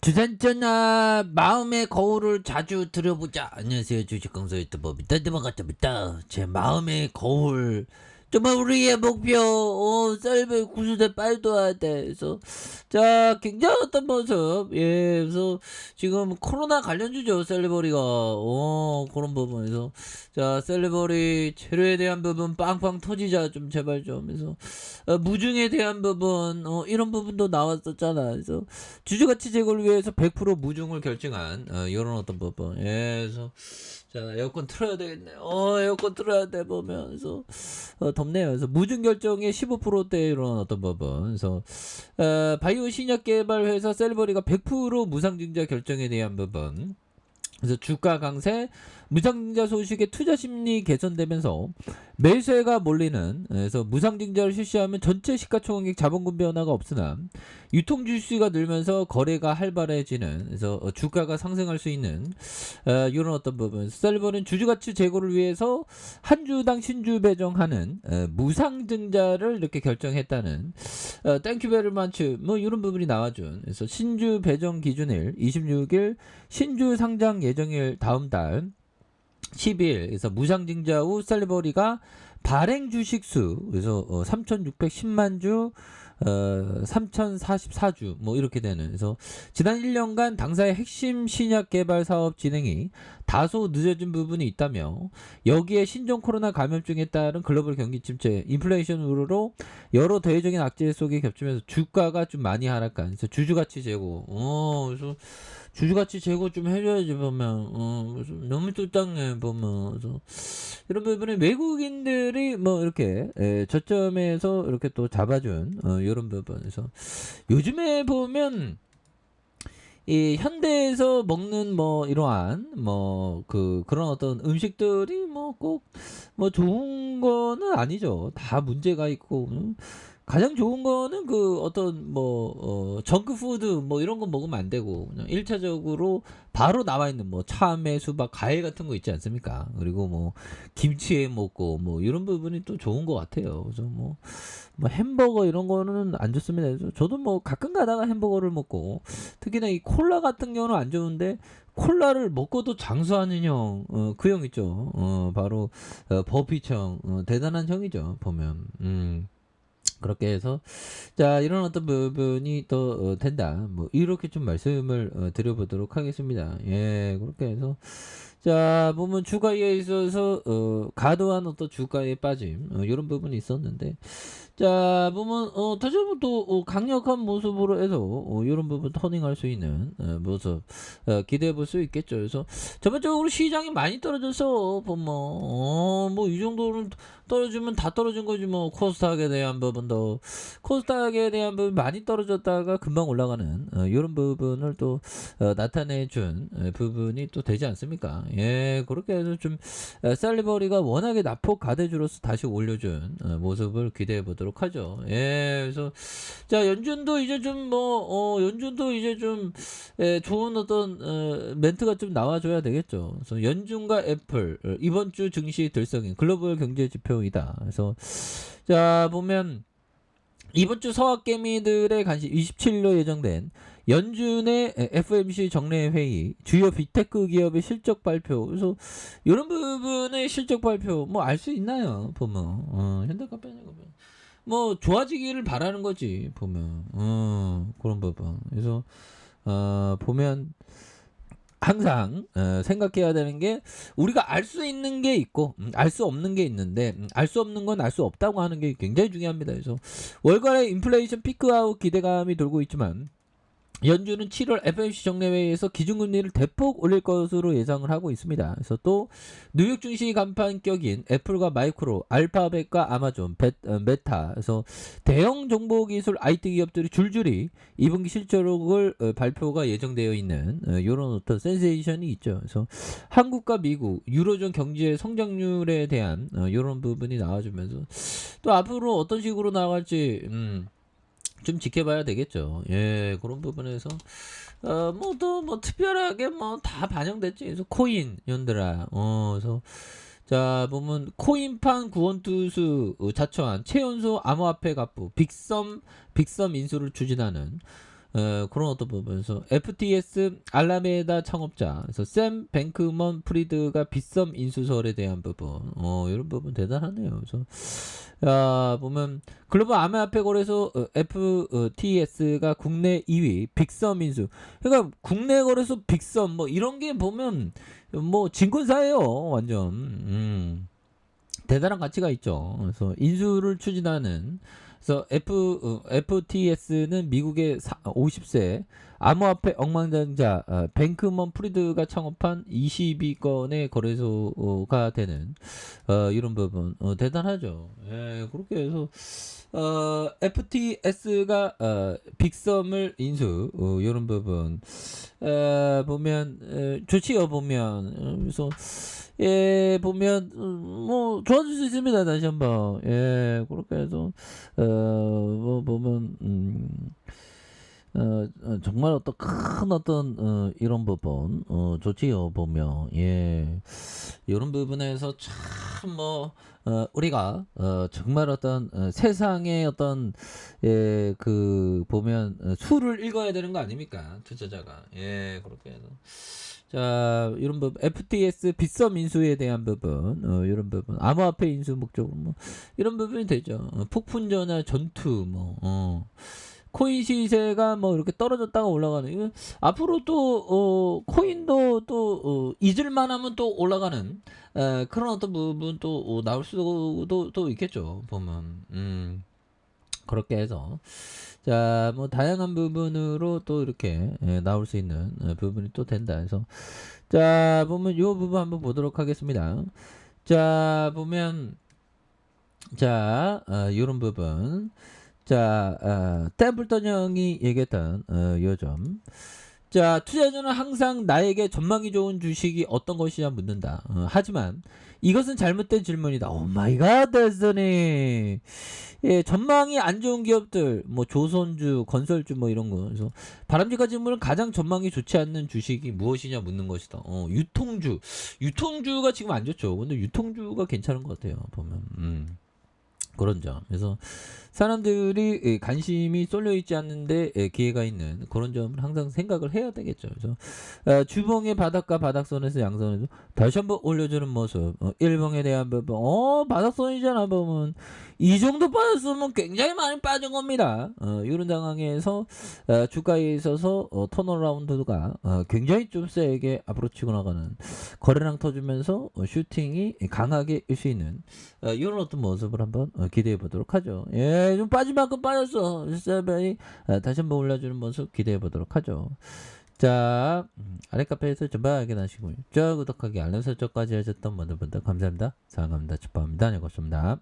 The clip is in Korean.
주산전화 마음의 거울을 자주 들여보자. 안녕하세요, 주식강사 유튜버 밑단대박같답니다. 제 마음의 거울, 정말 우리의 목표, 셀프 구수대 빨도해야 돼. 그래서 자, 굉장했던 모습. 예, 그래서 지금 코로나 관련주죠, 셀리버리가. 그런 부분에서 자, 셀리버리 재료에 대한 부분 빵빵 터지자, 좀 제발 좀. 그래서 무중에 대한 부분, 이런 부분도 나왔었잖아. 그래서 주주가치 제고를 위해서 100% 무중을 결정한 이런 어떤 부분. 예, 그래서 자, 에어컨 틀어야 되겠네. 에어컨 틀어야 돼 보면서 덥네요. 그래서 무중 결정의 15%대 이런 어떤 부분. 그래서 바이오 신약 개발 회사 셀버리가 100% 무상증자 결정에 대한 부분. 그래서 주가 강세, 무상증자 소식에 투자 심리 개선되면서 매수세가 몰리는, 그래서 무상증자를 실시하면 전체 시가총액 자본금 변화가 없으나 유통 주수가 늘면서 거래가 활발해지는, 그래서 주가가 상승할 수 있는 이런 어떤 부분. 셀버는 주주가치 제고를 위해서 한 주당 신주 배정하는 무상증자를 이렇게 결정했다는 땡큐 베리 만츠 뭐 이런 부분이 나와준. 그래서 신주 배정 기준일 26일, 신주 상장 예정일 다음 달 10일. 그래서 무상증자 후 셀리버리가 발행 주식수, 그래서 3,610만 주, 3,044주 뭐 이렇게 되는. 그래서 지난 1년간 당사의 핵심 신약 개발 사업 진행이 다소 늦어진 부분이 있다며, 여기에 신종 코로나 감염증에 따른 글로벌 경기 침체, 인플레이션 우려로 여러 대외적인 악재 속에 겹치면서 주가가 좀 많이 하락한. 그래서 주주가치 제고. 그래서 주주가치 제고 좀 해줘야지 보면. 그래서 너무 쫄딱해 보면. 그래서 이런 부분에 외국인들이 뭐 이렇게 저점에서 이렇게 또 잡아준 이런 부분에서 요즘에 보면 이 현대에서 먹는 뭐 이러한 뭐 그런 어떤 음식들이 뭐 꼭 뭐 좋은 거는 아니죠. 다 문제가 있고. 가장 좋은 거는 그 어떤 뭐 정크푸드 뭐 이런 거 먹으면 안 되고, 그냥 1차적으로 바로 나와 있는 뭐 참외, 수박, 과일 같은 거 있지 않습니까? 그리고 뭐 김치에 먹고 뭐 이런 부분이 또 좋은 것 같아요. 그래서 뭐 햄버거 이런 거는 안 좋습니다. 그래서 저도 뭐 가끔 가다가 햄버거를 먹고, 특히나 이 콜라 같은 경우는 안 좋은데, 콜라를 먹고도 장수하는 형, 그 형 있죠. 바로 버피청, 대단한 형이죠. 보면. 그렇게 해서 자, 이런 어떤 부분이 또 된다, 뭐 이렇게 좀 말씀을 드려보도록 하겠습니다. 예, 그렇게 해서 자, 보면 주가에 있어서 과도한 어떤 주가에 빠짐, 이런 부분이 있었는데, 자, 보면 다시 한번 또 강력한 모습으로 해서 이런 부분 터닝할 수 있는 모습 기대해 볼 수 있겠죠. 그래서 전반적으로 시장이 많이 떨어져서 보면 뭐 이 정도는 떨어지면 다 떨어진 거지 뭐. 코스닥에 대한 부분도, 코스닥에 대한 부분 많이 떨어졌다가 금방 올라가는 이런 부분을 또 나타내 준 부분이 또 되지 않습니까? 예, 그렇게 해서 좀 셀리버리가 워낙에 나폭 가대주로서 다시 올려준 모습을 기대해 보도록 하죠. 예, 그래서 자, 연준도 이제 좀 연준도 이제 좀 좋은 어떤 멘트가 좀 나와줘야 되겠죠. 그래서 연준과 애플 이번 주 증시 들썩인 글로벌 경제 지표이다. 그래서 자, 보면 이번 주 서학개미들의 간식 27일로 예정된 연준의 FOMC 정례 회의, 주요 빅테크 기업의 실적 발표. 그래서 이런 부분의 실적 발표 뭐 알 수 있나요? 보면 현대카페는 뭐 좋아지기를 바라는 거지 보면. 그런 부분. 그래서 보면 항상 생각해야 되는 게, 우리가 알 수 있는 게 있고 알 수 없는 게 있는데, 알 수 없는 건 알 수 없다고 하는 게 굉장히 중요합니다. 그래서 월간의 인플레이션 피크아웃 기대감이 돌고 있지만, 연준은 7월 FOMC 정례회의에서 기준금리를 대폭 올릴 것으로 예상을 하고 있습니다. 그래서 또 뉴욕 증시 간판격인 애플과 마이크로, 알파벳과 아마존, 메타, 그래서 대형 정보기술 IT 기업들이 줄줄이 2분기 실적을 발표가 예정되어 있는 이런 어떤 센세이션이 있죠. 그래서 한국과 미국, 유로존 경제의 성장률에 대한 이런 부분이 나와주면서 또 앞으로 어떤 식으로 나갈지 좀 지켜봐야 되겠죠. 예, 그런 부분에서 뭐 또 뭐 특별하게 뭐 다 반영됐지. 그래서 코인 연들아. 그래서 자, 보면 코인판 구원투수 자처한 최연소 암호화폐 갑부 빅썸 인수를 추진하는 그런 어떤 부분에서 FTS 알라메다 창업자, 그래서 샘 뱅크먼 프리드가 빗썸 인수설에 대한 부분, 이런 부분 대단하네요. 그래서 보면 글로벌 암호화폐 거래소 FTS가 국내 2위 빅썸 인수. 그러니까 국내 거래소 빅썸 뭐 이런 게 보면 뭐 진군사예요, 완전. 대단한 가치가 있죠. 그래서 인수를 추진하는, 그래서 FTS는 미국의 50세 암호화폐 억만장자 뱅크먼 프리드가 창업한 22건의 거래소가 되는 이런 부분 대단하죠. 예, 그렇게 해서 FTS가 빅썸을 인수 이런 부분 보면 좋지요. 보면 그래서 예, 보면, 뭐, 좋아질 수 있습니다. 다시 한 번. 예, 그렇게 해서, 뭐, 보면, 정말 어떤 큰 어떤, 이런 부분, 좋지요. 보면, 예. 이런 부분에서 참, 뭐, 우리가, 정말 어떤, 세상의 어떤, 예, 보면, 수를 읽어야 되는 거 아닙니까? 투자자가. 예, 그렇게 해서. 자, 이런 부분, FTS 빗썸 인수에 대한 부분, 이런 부분, 암호화폐 인수 목적, 뭐, 이런 부분이 되죠. 폭풍전화 전투, 뭐, 코인 시세가 뭐 이렇게 떨어졌다가 올라가는, 이거 앞으로 또, 코인도 또, 잊을만 하면 또 올라가는, 그런 어떤 부분 또 나올 수도 또 있겠죠, 보면. 그렇게 해서. 자, 뭐 다양한 부분으로 또 이렇게 나올 수 있는 부분이 또 된다. 그래서 자, 보면 요 부분 한번 보도록 하겠습니다. 자, 보면 자, 요런 부분. 자, 템플턴 형이 얘기했던 요점. 자, 투자자는 항상 나에게 전망이 좋은 주식이 어떤 것이냐 묻는다. 하지만 이것은 잘못된 질문이다. 오 마이 갓, 데스니. 예, 전망이 안 좋은 기업들, 뭐 조선주, 건설주 뭐 이런 거. 그래서 바람직한 질문은 가장 전망이 좋지 않는 주식이 무엇이냐 묻는 것이다. 유통주. 유통주가 지금 안 좋죠. 근데 유통주가 괜찮은 것 같아요. 보면. 그런 점. 그래서 사람들이 관심이 쏠려 있지 않는데 기회가 있는 그런 점을 항상 생각을 해야 되겠죠. 그래서 주봉의 바닥과 바닥선에서 양선에서 다시 한번 올려주는 모습. 일봉에 대한 부분. 바닥선이잖아. 보면 이 정도 빠졌으면 굉장히 많이 빠진 겁니다. 이런 상황에서 주가에 있어서 턴어라운드가 굉장히 좀 세게 앞으로 치고 나가는 거래량 터주면서 슈팅이 강하게 일 수 있는 이런 어떤 모습을 한번 기대해 보도록 하죠. 예, 좀 빠진 만큼 빠졌어. 세븐이 다시 한번 올려주는 모습 기대해 보도록 하죠. 자, 아래 카페에서 전방 확인하시고요. 구독하기 알람 설정까지 하셨던 모든 분들 감사합니다. 사랑합니다. 축복합니다. 안녕히 계십니다.